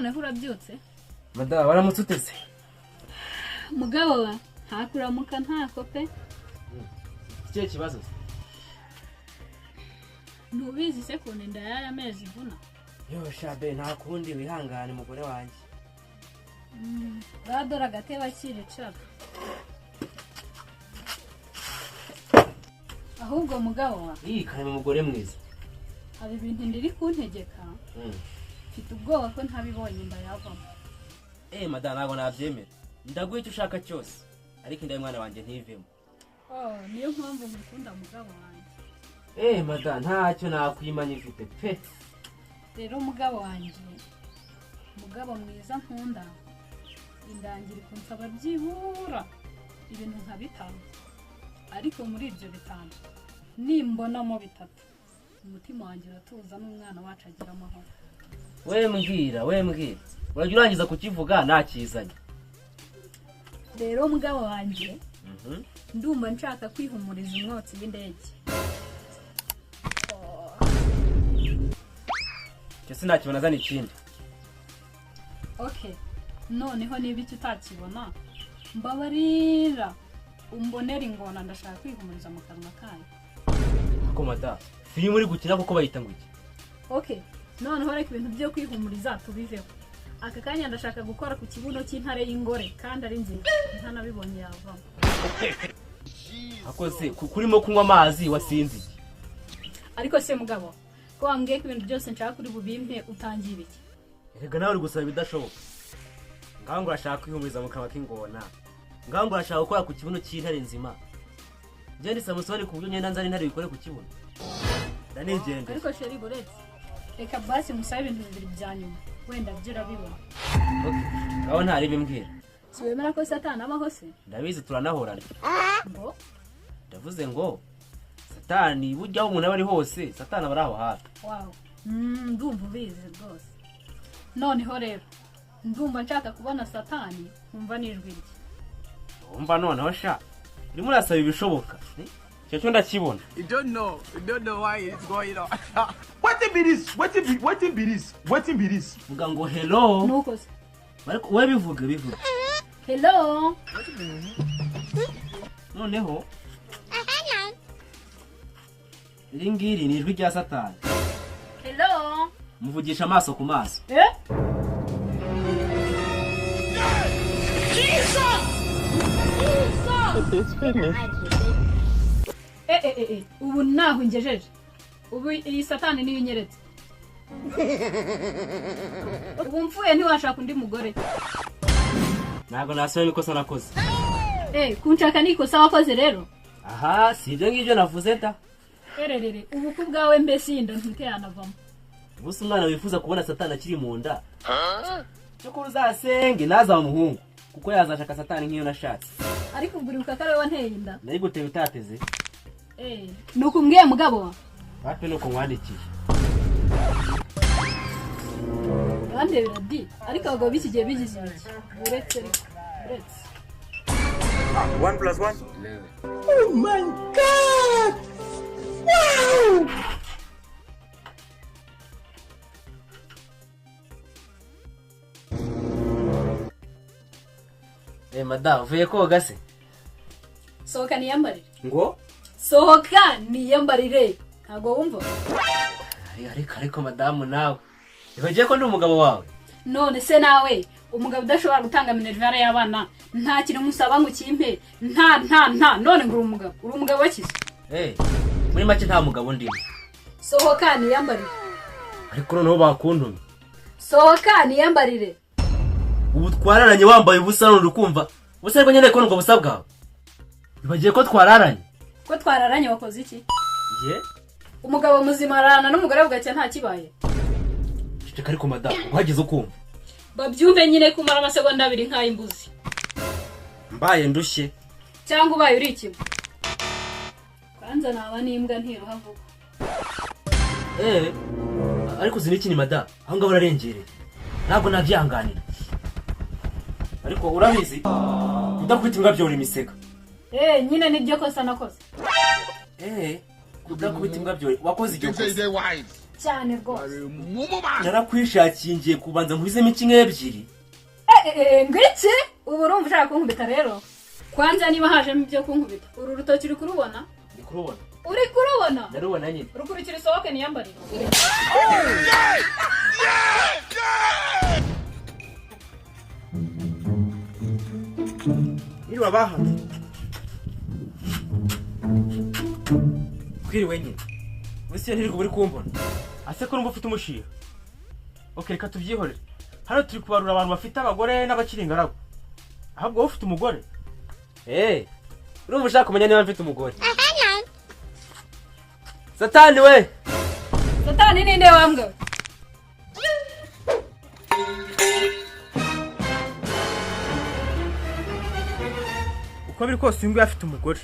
none urabyutse mada waramutse utese mugabo wa ntakuramuka ntako pe Ikihe kibazo ntubizi se ko nenda yaya mezi vuna yo shabe nta kundi wihangane mugore wanjye radora gateba kiricara ahubwo mugabo wa kare mu mugore mwiza hari ibintu ndiri kuntegeka mfite ubwoba ko ntabibonye ndayavamo mada ntago nabyemera ndaguha icyo ushaka cyose ariko inda y'umwana wanjye ntivemo niyo mpamvu ngukunda mugabo wanjye mada ntacyo nakwimanya ifite pe rero mugabo wanjye mugabo mwiza nkunda indangira kunsaba byibura ibintu nka 5 ariko muri ibyo 5 nimbonamo 3 umutima wanjye uratuza n'umwana wacu agira amahoro we mbwira urajya urangiza kukivuga nakizanye rero mugabo wanjye ndumva nshaka kwihumuriza umwotsi w'indege cyose nakibona zana ikindi noneho niba icyo utakibona mbabarira umbonera ingona ndashaka kwihumuriza mu kanwa kayo ako mada filime uri gukina kuko bayita ngo iki noneho reka ibintu byo kwihumuriza tubiveho aka kanya ndashaka gukora ku kibuno cy'intare y'ingore kandi ari nzima ntanabibonye yavamo akoze kurimo kunywa amazi wasinzi ariko se mugabo ko wambwiye ko ibintu byose nshaka kuri bubimpe utangira iki rega nawe uri gusaba ibidashoboka ngaho ngo urashaka kwihumuriza mu kanwa k'ingona ngaho ngo urashaka gukora ku kibuno cy'intare nzima njye ndi Samusoni ku buryo nyenda nzari intare bikore ku kibuno ndanigende ariko sheri buretse reka basi musabe ibintu bibiri bya nyuma wenda byo urabibona ngaho ntari bimbwira si wemera ko satani abaho se ndabizi turanahorana ngo ndavuze ngo satani burya umuntu aba ari hose satani aba ari aho hafi ndumva ubizi rwose noneho rero ndumva nshaka kubona satani nkumva n'ijwi rye umva noneho sha urimo urasaba ibishoboka cyo ndakibona you don't know why it's going on What be this? vuga ngo hello nuko se ariko we bivuga hello noneho iri ngiri ni ijwi rya satani hello muvugisha amaso ku maso ubu naho ngejeje ubu iyi satani niyo inyeretse ubu mfuye ntiwashaka undi mugore ntabwo nasubira ikosa nakoze kunshaka nikosa wakoze rero aha si ibyo ngibyo navuze da ererere ubu ku bwawe mbese yinda ntite yanavamo gusa umwana wifuza kubona satani akiri mu nda cyo ko uzasenge nazaba umuhungu kuko yazashaka satani nk'iyo nashatse ariko uburibuka ko ari wowe wanteye inda nari guteye utateze nuko umbwiye mugabo wapi nuko nkwandikiye urandebera di ariko abagabo b'iki gihe bigize ibiki uretse 1 + 1. oh my god wow mada uvuye koga se sohoka niyambarire ngo sohoka niyambarire ntabwo wumva ariko madamu nawe ibagiye ko ndi umugabo wawe none se nawe umugabo udashobora gutanga minerivare y'abana nta kintu musaba ngo ukimpe nta none ngo uri umugabo wakize muri make nta mugabo ndimo sohoka niyambarire ariko noneho bakuntumye sohoka niyambarire ubu twararanye wambaye ubusa none ukumva ubusa ariko nyine ko ngo busa bwawe ibagiye ko twararanye wakoze iki umugabo muzima arana n'umugore bugacya nta kibaye ceceka ariko madamu uhageze ukumva babyumve nyine kumara amasegonda 2 nk'ayimbuzi mbaye ndushye cyangwa ubaye uri ikibu kwanza naba n'imbwa ntiruhavuga ariko ziniki ni madamu aho ngaho urarengereye ntabwo nabyanganira ariko urabizi udakubita imbwa byo uri misega nyine nibyo kosa nakoze udakubita imbwa byo wakoze ibyo kosa cyane rwose. narakwishakiye ngiye kubanza nkubizemo kimwe ebyiri. Ngwiki ubu urumva ushaka kunkubita rero. Kwanza niba hajemo ibyo kunkubita uru rutoki uri kurubona? Ndi kurubona. Uri kurubona? Ndarubona nyine. Rukurikira Sohoka Niyambarire. Iri wabaha. Kwiriwe nyine. Wese ntiri kuburi kumbona. Ase ko numva ufite umushiha. Okay, reka tubyihorere. Hano turi kubarura abantu bafite abagore n'abakiri ingaragu. Ahubwo wowe ufite umugore? Urumva ushaka kumenya niba mfite umugore? Satani we! Satani ninde wambwe? Uko biri kose uyu nguyu afite umugore.